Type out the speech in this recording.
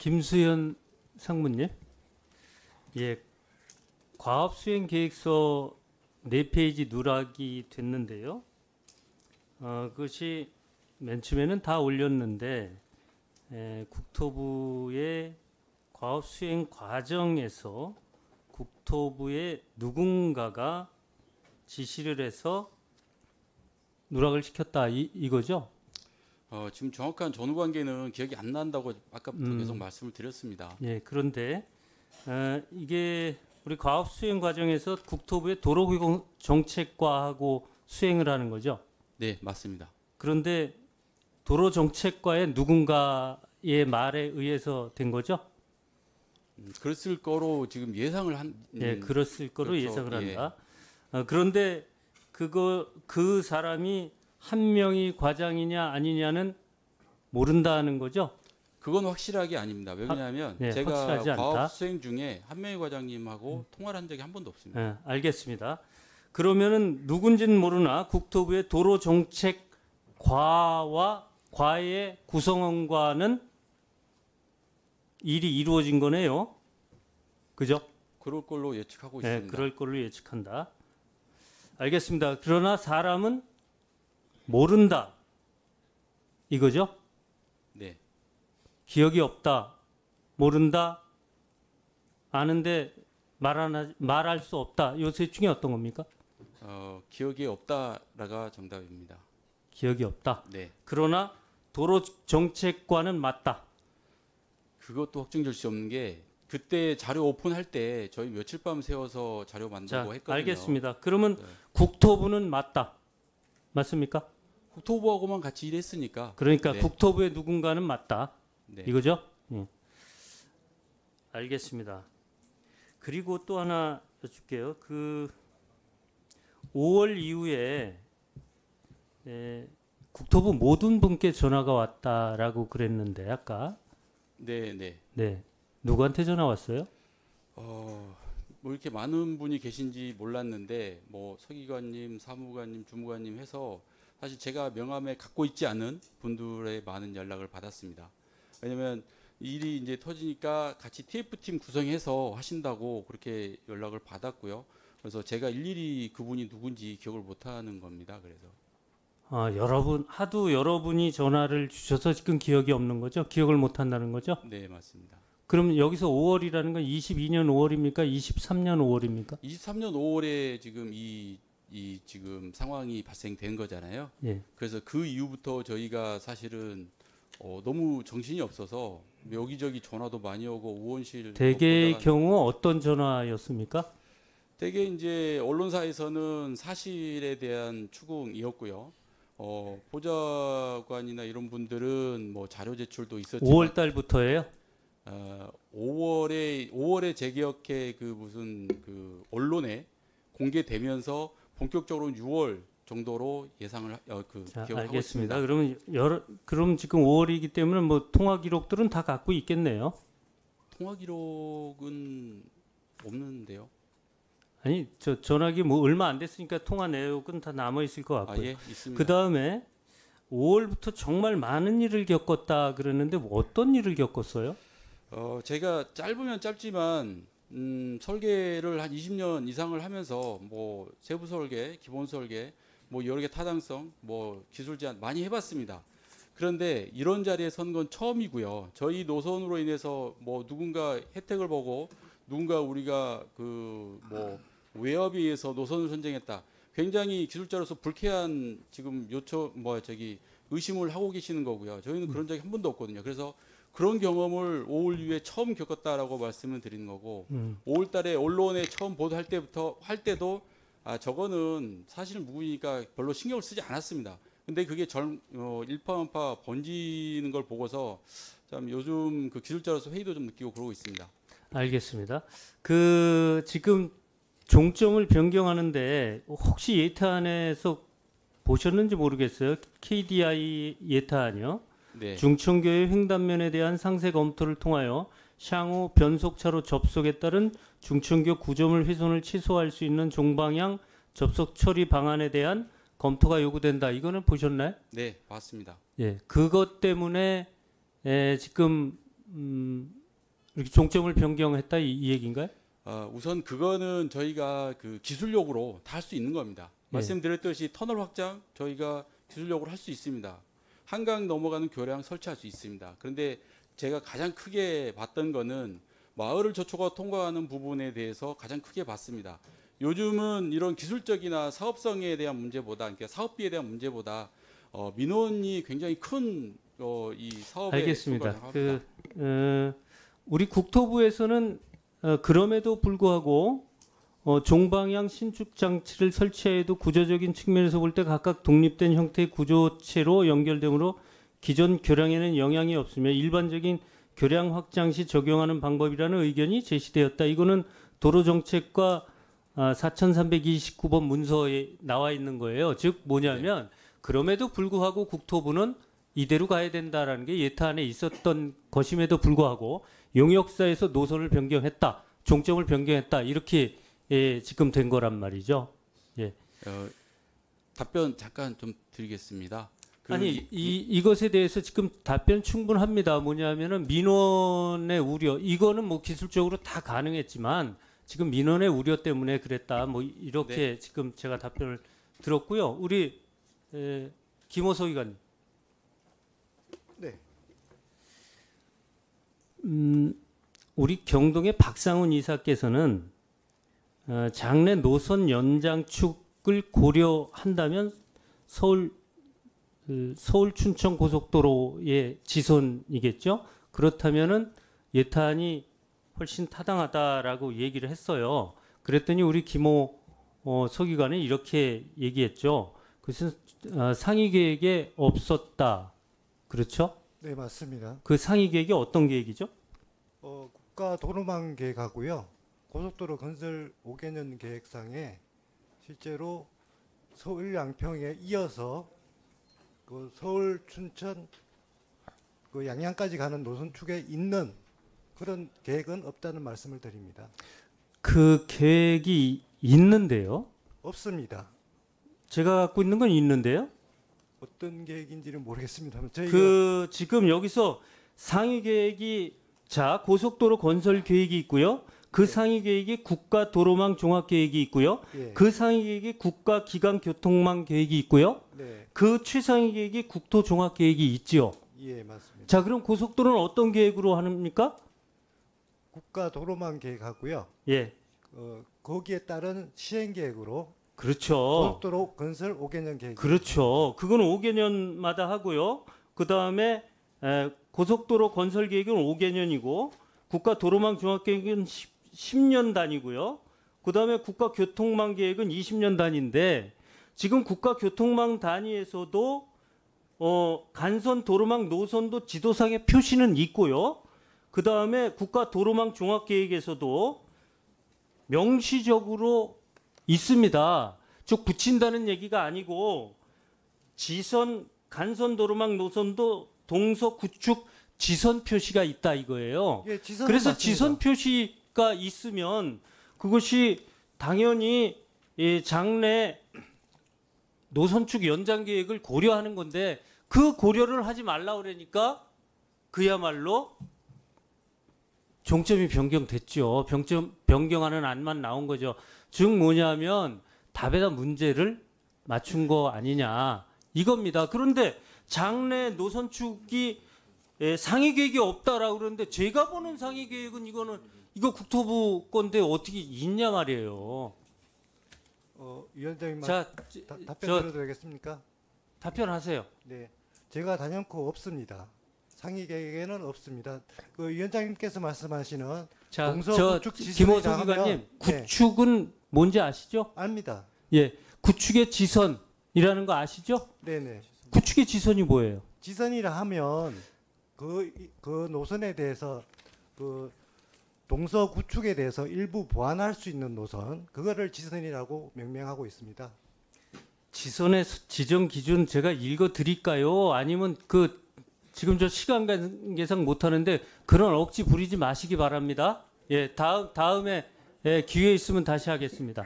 김수현 상무님, 예, 과업수행계획서 4페이지 누락이 됐는데요. 그것이 맨 처음에는 다 올렸는데 국토부의 과업수행 과정에서 국토부의 누군가가 지시를 해서 누락을 시켰다 이거죠? 지금 정확한 전후 관계는 기억이 안 난다고 아까부터 계속 말씀을 드렸습니다. 예, 그런데 이게 우리 과업 수행 과정에서 국토부의 도로교통 정책과하고 수행을 하는 거죠? 네, 맞습니다. 그런데 도로 정책과의 누군가의 말에 의해서 된 거죠? 그랬을 거로 지금 예상을 한. 예, 그랬을 거로 그렇죠. 예상을 예. 한다. 그런데 그 사람이 한 명이 과장이냐 아니냐는 모른다는 거죠? 그건 확실하게 아닙니다. 왜냐하면 네, 제가 확실하지 않다. 과업 수행 중에 한명희 과장님하고 통화를 한 적이 한 번도 없습니다. 예, 알겠습니다. 그러면은 누군지는 모르나 국토부의 도로 정책 과의 구성원과는 일이 이루어진 거네요. 그죠? 그럴 걸로 예측하고 네, 있습니다. 그럴 걸로 예측한다. 알겠습니다. 그러나 사람은 모른다. 이거죠? 네, 기억이 없다. 모른다. 아는데 말할 수 없다. 요 셋 중에 어떤 겁니까? 기억이 없다라가 정답입니다. 기억이 없다. 네, 그러나 도로 정책과는 맞다. 그것도 확정될 수 없는 게 그때 자료 오픈할 때 저희 며칠 밤 세워서 자료 자, 만들고 했거든요. 알겠습니다. 그러면 네. 국토부는 맞다. 맞습니까? 국토부하고만 같이 일했으니까. 그러니까 네. 국토부의 누군가는 맞다. 네. 이거죠? 예. 알겠습니다. 그리고 또 하나 여쭐게요. 5월 이후에 국토부 모든 분께 전화가 왔다라고 그랬는데 아까 네, 네. 네, 누구한테 전화 왔어요? 뭐 이렇게 많은 분이 계신지 몰랐는데 뭐 서기관님, 사무관님, 주무관님 해서 사실 제가 명함에 갖고 있지 않은 분들의 많은 연락을 받았습니다. 왜냐면 일이 이제 터지니까 같이 TF팀 구성해서 하신다고 그렇게 연락을 받았고요. 그래서 제가 일일이 그분이 누군지 기억을 못 하는 겁니다. 그래서 하도 여러분이 전화를 주셔서 지금 기억이 없는 거죠? 기억을 못 한다는 거죠? 네, 맞습니다. 그럼 여기서 5월이라는 건 22년 5월입니까? 23년 5월입니까? 23년 5월에 지금 이 지금 상황이 발생된 거잖아요. 예. 그래서 그 이후부터 저희가 사실은 너무 정신이 없어서 여기저기 전화도 많이 오고 의원실 대개의 보다가 경우 어떤 전화였습니까? 대개 이제 언론사에서는 사실에 대한 추궁이었고요. 보좌관이나 이런 분들은 뭐 자료 제출도 있었지만 5월 달부터예요? 5월에 제 기억에 그 무슨 그 언론에 공개되면서 본격적으로 6월 정도로 예상을 자, 기억하고 알겠습니다. 있습니다. 그럼 지금 5월이기 때문에 뭐 통화 기록들은 다 갖고 있겠네요. 통화 기록은 없는데요. 아니, 저 전화기 뭐 얼마 안 됐으니까 통화 내역은 다 남아 있을 것 같고요. 예, 있습니다. 그 다음에 5월부터 정말 많은 일을 겪었다 그러는데 뭐 어떤 일을 겪었어요? 제가 짧으면 짧지만 설계를 한 20년 이상을 하면서 뭐 세부 설계, 기본 설계, 뭐 여러 개 타당성, 뭐 기술 제안 많이 해봤습니다. 그런데 이런 자리에 선 건 처음이고요. 저희 노선으로 인해서 뭐 누군가 혜택을 보고 누군가 우리가 그 뭐 외압에 의해서 노선을 선정했다. 굉장히 기술자로서 불쾌한 지금 의심을 하고 계시는 거고요. 저희는 그런 적이 한 번도 없거든요. 그래서 그런 경험을 5월 이후에 처음 겪었다라고 말씀을 드리는 거고 5월 달에 언론에 처음 보도할 때도 저거는 사실 무근이니까 별로 신경을 쓰지 않았습니다. 근데 그게 일파만파 번지는 걸 보고서 참 요즘 그 기술자로서 회의도 좀 느끼고 그러고 있습니다. 알겠습니다. 지금 종점을 변경하는데 혹시 예타안에서 보셨는지 모르겠어요. KDI 예타안이요. 네. 중천교의 횡단면에 대한 상세 검토를 통하여 향후 변속차로 접속에 따른 중천교 구조물 훼손을 취소할 수 있는 종방향 접속 처리 방안에 대한 검토가 요구된다. 이거는 보셨나요? 네, 봤습니다. 예, 그것 때문에 지금 이렇게 종점을 변경했다 이 얘기인가요? 우선 그거는 저희가 그 기술력으로 다 할 수 있는 겁니다. 예. 말씀드렸듯이 터널 확장 저희가 기술력으로 할 수 있습니다. 한강 넘어가는 교량 설치할 수 있습니다. 그런데 제가 가장 크게 봤던 거는 마을을 저초가 통과하는 부분에 대해서 가장 크게 봤습니다. 요즘은 이런 기술적이나 사업성에 대한 문제보다, 그러니까 사업비에 대한 문제보다 민원이 굉장히 큰 이 사업에 알겠습니다. 속합니다. 우리 국토부에서는 그럼에도 불구하고 종방향 신축 장치를 설치해도 구조적인 측면에서 볼 때 각각 독립된 형태의 구조체로 연결되므로 기존 교량에는 영향이 없으며 일반적인 교량 확장 시 적용하는 방법이라는 의견이 제시되었다. 이거는 도로정책과 4329번 문서에 나와 있는 거예요. 즉 뭐냐면 그럼에도 불구하고 국토부는 이대로 가야 된다라는 게 예타안에 있었던 것임에도 불구하고 용역사에서 노선을 변경했다. 종점을 변경했다. 이렇게 지금 된 거란 말이죠. 예. 답변 잠깐 좀 드리겠습니다. 아니 이것에 대해서 지금 답변 충분합니다. 뭐냐면은 민원의 우려 이거는 뭐 기술적으로 다 가능했지만 지금 민원의 우려 때문에 그랬다. 뭐 이렇게 지금 제가 답변을 들었고요. 우리 김호석 의관님. 네. 우리 경동의 박상훈 이사께서는 장래 노선 연장축을 고려한다면 서울 춘천 고속도로의 지선이겠죠. 그렇다면은 예타안이 훨씬 타당하다라고 얘기를 했어요. 그랬더니 우리 김호 서기관은 이렇게 얘기했죠. 그것은 상위 계획에 없었다. 그렇죠? 네, 맞습니다. 그 상위 계획이 어떤 계획이죠? 국가 도로망 계획하고요. 고속도로 건설 5개년 계획상에 실제로 서울 양평에 이어서 그 서울 춘천 그 양양까지 가는 노선축에 있는 그런 계획은 없다는 말씀을 드립니다. 그 계획이 있는데요. 없습니다. 제가 갖고 있는 건 있는데요. 어떤 계획인지는 모르겠습니다만 저희가 그 지금 여기서 상위 계획이 고속도로 건설 계획이 있고요. 그 상위 계획이 국가 도로망 종합 계획이 있고요. 예, 그 상위 계획이 국가 기강 교통망 계획이 있고요. 네, 그 최상위 계획이 국토 종합 계획이 있지요. 예, 맞습니다. 자, 그럼 고속도로는 어떤 계획으로 합니까? 국가 도로망 계획하고요. 예. 거기에 따른 시행 계획으로 그렇죠. 고속도로 건설 5개년 계획. 그렇죠. 그거는 5개년마다 하고요. 그다음에 고속도로 건설 계획은 5개년이고 국가 도로망 종합 계획은 10년 단위고요. 그다음에 국가 교통망 계획은 20년 단위인데 지금 국가 교통망 단위에서도 간선 도로망 노선도 지도상에 표시는 있고요. 그다음에 국가 도로망 종합 계획에서도 명시적으로 있습니다. 쭉 붙인다는 얘기가 아니고 지선 간선 도로망 노선도 동서 구축 지선 표시가 있다 이거예요. 예, 지선은 그래서 맞습니다. 지선 표시가 있으면 그것이 당연히 장래 노선축 연장 계획을 고려하는 건데 그 고려를 하지 말라 그러니까 그야말로 종점이 변경됐죠. 변경하는 안만 나온 거죠. 즉 뭐냐면 답에다 문제를 맞춘 거 아니냐 이겁니다. 그런데 장래 노선축이 상위 계획이 없다라고 그러는데 제가 보는 상위 계획은 이거 국토부 건데 어떻게 있냐 말이에요. 위원장님 자, 답변 저 드려도 되겠습니까? 답변하세요. 네, 제가 단연코 없습니다. 상위 계획에는 없습니다. 그 위원장님께서 말씀하시는 자, 동서 저 구축 지선이라 김호석 하면- 의원님 네. 구축은 뭔지 아시죠? 압니다. 예, 구축의 지선이라는 거 아시죠? 네네. 구축의 지선이 뭐예요? 지선이라 하면 그 노선에 대해서 그 동서 구축에 대해서 일부 보완할 수 있는 노선 그거를 지선이라고 명명하고 있습니다. 지선의 지정 기준 제가 읽어 드릴까요? 아니면 지금 저 시간 관계상 못 하는데 그런 억지 부리지 마시기 바랍니다. 예, 다음에 기회 있으면 다시 하겠습니다.